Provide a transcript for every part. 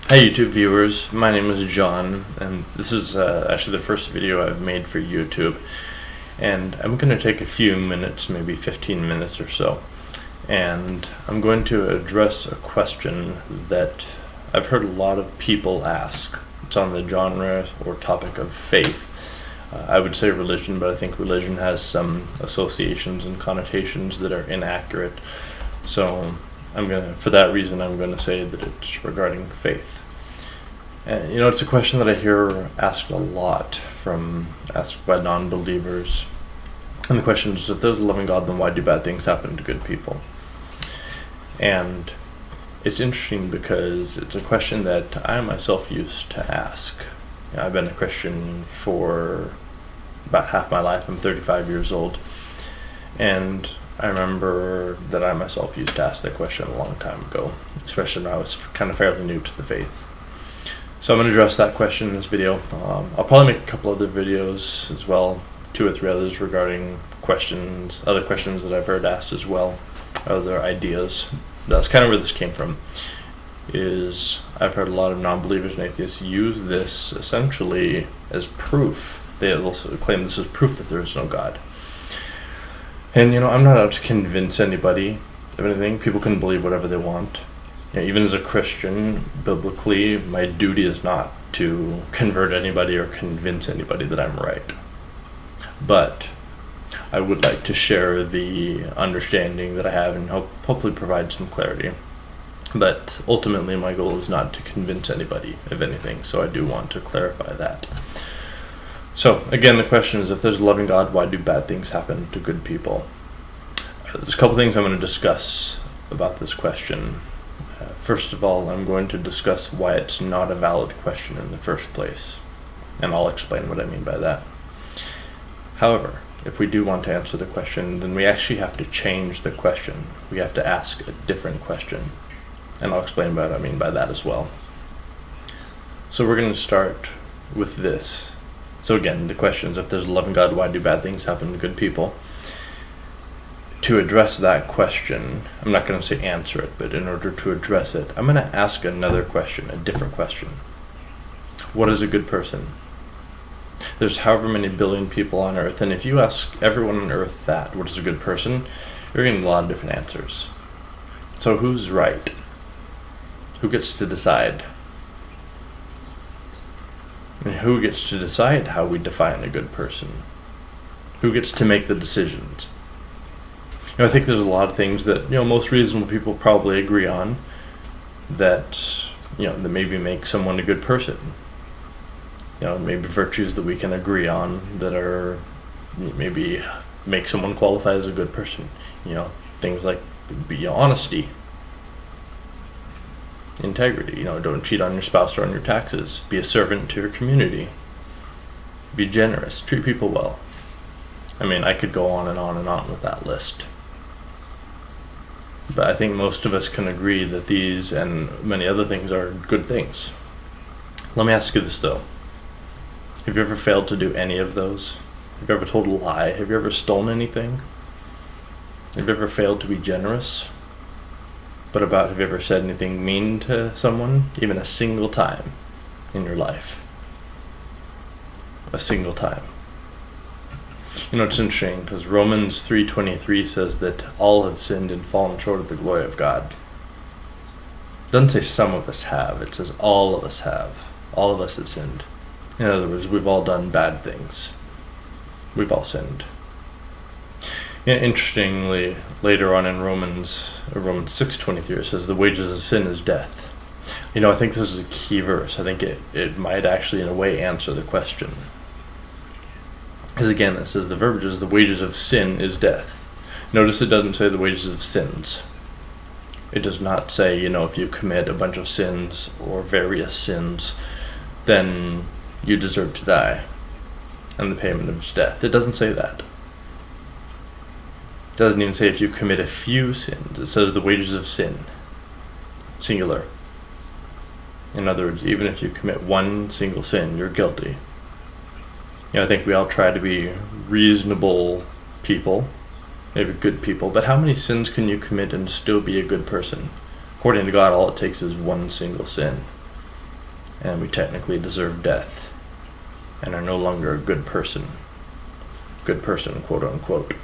Hi YouTube viewers, my name is John, and this is actually the first video I've made for YouTube, and I'm going to take a few minutes, maybe 15 minutes or so, and I'm going to address a question that I've heard a lot of people ask. It's on the genre or topic of faith. I would say religion, but I think religion has some associations and connotations that are inaccurate, so for that reason, I'm going to say that it's regarding faith. And it's a question that I hear asked a lot, asked by non-believers. And the question is, if there's a loving God, then why do bad things happen to good people? And it's interesting because it's a question that I myself used to ask. I've been a Christian for about half my life. I'm 35 years old. And I remember that I myself used to ask that question a long time ago, especially when I was kind of fairly new to the faith. So I'm going to address that question in this video. I'll probably make a couple other videos as well, 2 or 3 others regarding other questions that I've heard asked as well, other ideas. That's kind of where this came from. I've heard a lot of non-believers and atheists use this essentially as proof. They also claim this is proof that there is no God. And I'm not out to convince anybody of anything. People can believe whatever they want. Even as a Christian, biblically, my duty is not to convert anybody or convince anybody that I'm right. But I would like to share the understanding that I have and hopefully provide some clarity. But ultimately, my goal is not to convince anybody of anything, so I do want to clarify that. So, again, the question is, if there's a loving God, why do bad things happen to good people? There's a couple things I'm going to discuss about this question. First of all, I'm going to discuss why it's not a valid question in the first place, and I'll explain what I mean by that. However, if we do want to answer the question, then we actually have to change the question. We have to ask a different question, and I'll explain what I mean by that as well. So we're going to start with this. So again, the question is, if there's a loving God, why do bad things happen to good people? To address that question, I'm not going to say answer it, but in order to address it, I'm going to ask another question, a different question. What is a good person? There's however many billion people on Earth, and if you ask everyone on Earth that, what is a good person, you're getting a lot of different answers. So who's right? Who gets to decide? And who gets to decide how we define a good person? Who gets to make the decisions? I think there's a lot of things that most reasonable people probably agree on that that maybe make someone a good person. Maybe virtues that we can agree on that are maybe make someone qualify as a good person. Things like honesty, integrity. Don't cheat on your spouse or on your taxes. Be a servant to your community. Be generous. Treat people well. I could go on and on and on with that list. But I think most of us can agree that these and many other things are good things. Let me ask you this though. Have you ever failed to do any of those? Have you ever told a lie? Have you ever stolen anything? Have you ever failed to be generous? But have you ever said anything mean to someone? Even a single time in your life? A single time. It's interesting because Romans 3:23 says that all have sinned and fallen short of the glory of God. It doesn't say some of us have, it says all of us have. All of us have sinned. In other words, we've all done bad things. We've all sinned. Interestingly, later on in Romans 6:23, it says the wages of sin is death. I think this is a key verse. I think it might actually in a way answer the question. Because again, it says the verbiage is the wages of sin is death. Notice it doesn't say the wages of sins. It does not say, if you commit a bunch of sins or various sins, then you deserve to die. And the payment is death. It doesn't say that. It doesn't even say if you commit a few sins. It says the wages of sin. Singular. In other words, even if you commit one single sin, you're guilty. I think we all try to be reasonable people, maybe good people, but how many sins can you commit and still be a good person? According to God, all it takes is one single sin. and we technically deserve death and are no longer a good person, quote unquote.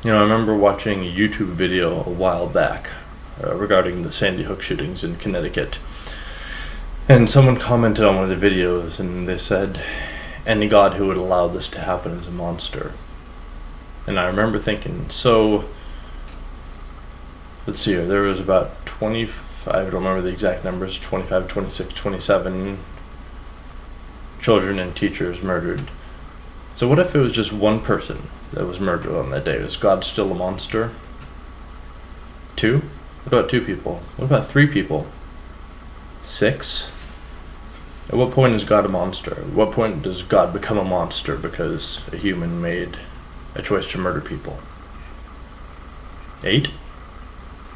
I remember watching a YouTube video a while back regarding the Sandy Hook shootings in Connecticut, and someone commented on one of the videos and they said, any God who would allow this to happen is a monster. And I remember thinking, so let's see here, there was about 25, I don't remember the exact numbers, 25, 26, 27 children and teachers murdered. So what if it was just one person that was murdered on that day? Is God still a monster? 2? What about 2 people? What about 3 people? 6? At what point is God a monster? At what point does God become a monster because a human made a choice to murder people? 8?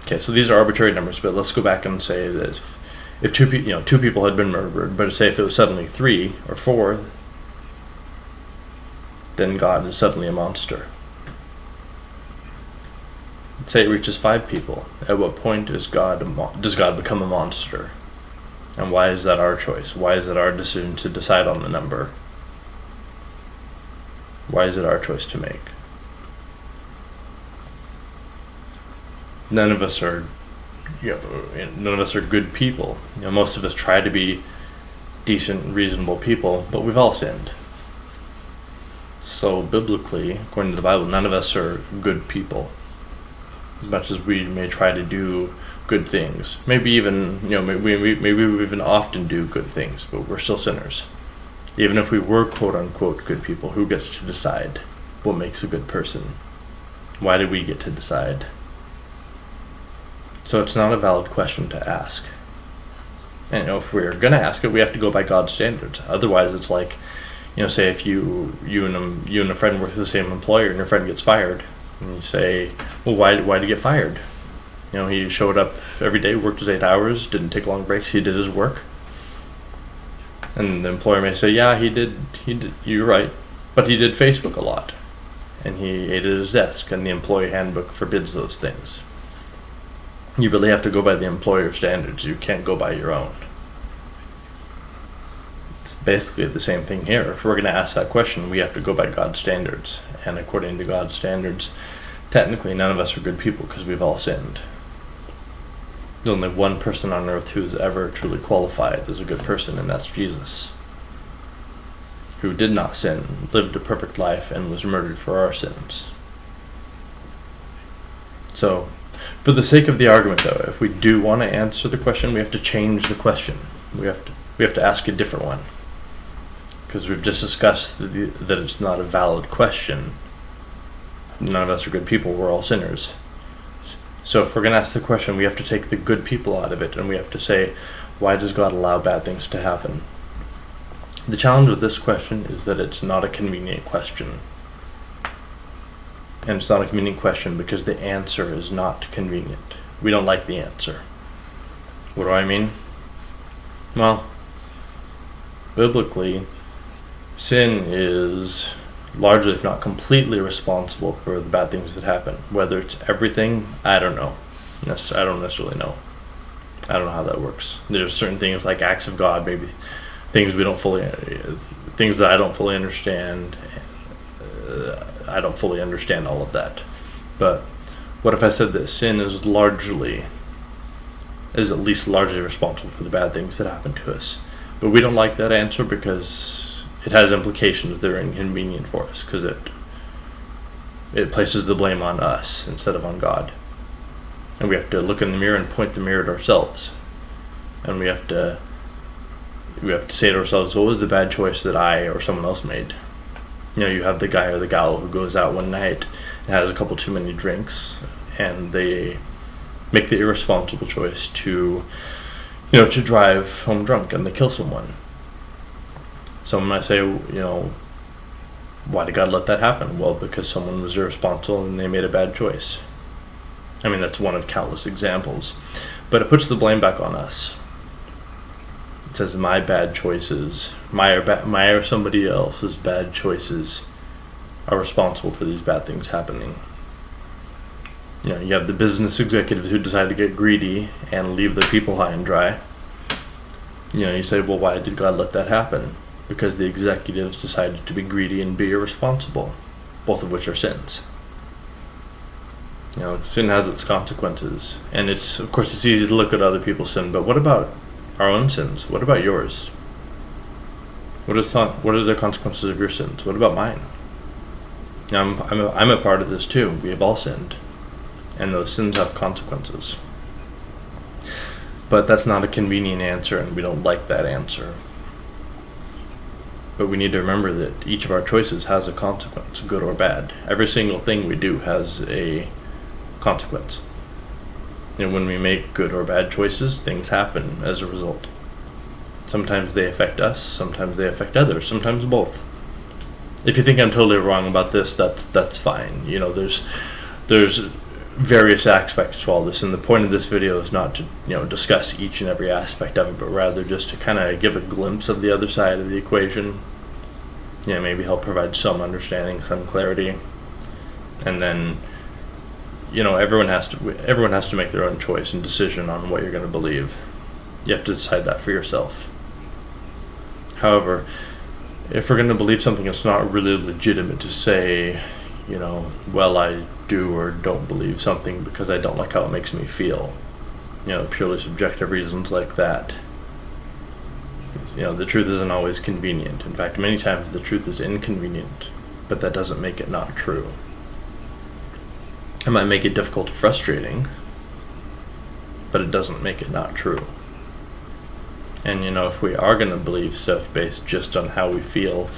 Okay, so these are arbitrary numbers, but let's go back and say that if 2 people had been murdered, but say if it was suddenly 3 or 4, then God is suddenly a monster. Let's say it reaches 5 people. At what point does God become a monster? And why is that our choice? Why is it our decision to decide on the number? Why is it our choice to make? None of us are good people. Most of us try to be decent, reasonable people, but we've all sinned. So biblically, according to the Bible, none of us are good people. As much as we may try to do good things, maybe even maybe we even often do good things, but we're still sinners. Even if we were quote unquote good people, who gets to decide what makes a good person? Why do we get to decide? So it's not a valid question to ask. And if we're gonna ask it, we have to go by God's standards. Otherwise, it's like, say if you and a friend work for the same employer and your friend gets fired, and you say, well, why did he get fired? He showed up every day, worked his 8 hours, didn't take long breaks, he did his work. And the employer may say, yeah, he did, you're right, but he did Facebook a lot, and he ate at his desk, and the employee handbook forbids those things. You really have to go by the employer standards. You can't go by your own. It's basically the same thing here. If we're going to ask that question, we have to go by God's standards. And according to God's standards, technically none of us are good people because we've all sinned. There's only one person on earth who is ever truly qualified as a good person, and that's Jesus, who did not sin, lived a perfect life, and was murdered for our sins. So, for the sake of the argument, though, if we do want to answer the question, we have to change the question. We have to ask a different one, because we've just discussed that it's not a valid question. None of us are good people. We're all sinners. So if we're going to ask the question, we have to take the good people out of it, and we have to say, why does God allow bad things to happen? The challenge with this question is that it's not a convenient question. And it's not a convenient question because the answer is not convenient. We don't like the answer. What do I mean? Well, biblically, sin is largely, if not completely, responsible for the bad things that happen. Whether it's everything, I don't know. I don't necessarily know. I don't know how that works. There's certain things like acts of God, maybe things that I don't fully understand. I don't fully understand all of that. But what if I said that sin is at least largely responsible for the bad things that happen to us? But we don't like that answer because it has implications that are inconvenient for us, because it places the blame on us instead of on God. And we have to look in the mirror and point the mirror at ourselves. And we have to say to ourselves, what was the bad choice that I or someone else made? You have the guy or the gal who goes out one night and has a couple too many drinks, and they make the irresponsible choice to drive home drunk, and they kill someone. Someone might say, why did God let that happen? Well, because someone was irresponsible and they made a bad choice. I mean, that's one of countless examples. But it puts the blame back on us. It says my bad choices, my or somebody else's bad choices are responsible for these bad things happening. You have the business executives who decide to get greedy and leave the people high and dry. You say, well, why did God let that happen? Because the executives decided to be greedy and be irresponsible, both of which are sins. Sin has its consequences, and of course it's easy to look at other people's sin, but what about our own sins? What about yours? What are the consequences of your sins? What about mine? I'm a part of this too. We have all sinned, and those sins have consequences. But that's not a convenient answer, and we don't like that answer. But we need to remember that each of our choices has a consequence, good or bad. Every single thing we do has a consequence. When we make good or bad choices, things happen as a result. Sometimes they affect us, sometimes they affect others, sometimes both. If you think I'm totally wrong about this, that's fine. There's various aspects to all this, and the point of this video is not to discuss each and every aspect of it, but rather just to kind of give a glimpse of the other side of the equation. Maybe help provide some understanding, some clarity, and then everyone has to make their own choice and decision on what you're going to believe. You have to decide that for yourself. However, if we're going to believe something, it's not really legitimate to say, well, I do or don't believe something because I don't like how it makes me feel. Purely subjective reasons like that. The truth isn't always convenient. In fact, many times the truth is inconvenient, but that doesn't make it not true. It might make it difficult or frustrating, but it doesn't make it not true. And if we are going to believe stuff based just on how we feel,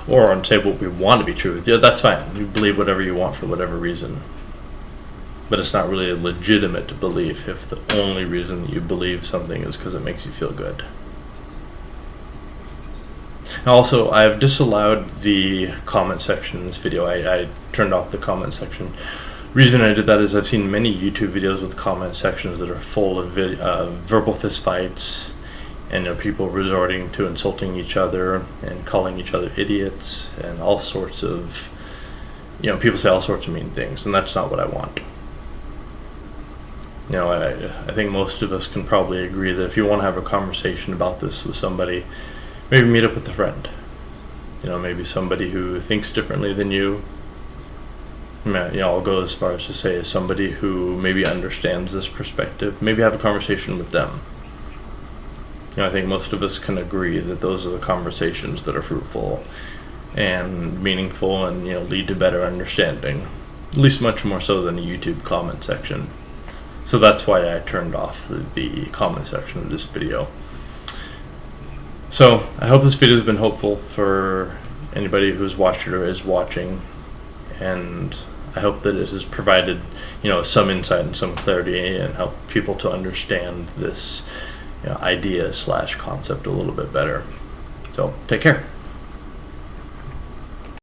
or on say what we want to be true, that's fine. You believe whatever you want for whatever reason. But it's not really a legitimate belief if the only reason that you believe something is because it makes you feel good. Also, I've disallowed the comment section in this video. I turned off the comment section. Reason I did that is I've seen many YouTube videos with comment sections that are full of verbal fistfights, and people resorting to insulting each other and calling each other idiots, and all sorts of, people say all sorts of mean things, and that's not what I want. I think most of us can probably agree that if you want to have a conversation about this with somebody, maybe meet up with a friend. Maybe somebody who thinks differently than you. I'll go as far as to say somebody who maybe understands this perspective. Maybe have a conversation with them. I think most of us can agree that those are the conversations that are fruitful and meaningful and lead to better understanding, at least much more so than a YouTube comment section. So that's why I turned off the comment section of this video. So I hope this video has been helpful for anybody who's watched it or is watching, and I hope that it has provided some insight and some clarity and help people to understand this idea/concept a little bit better. So take care.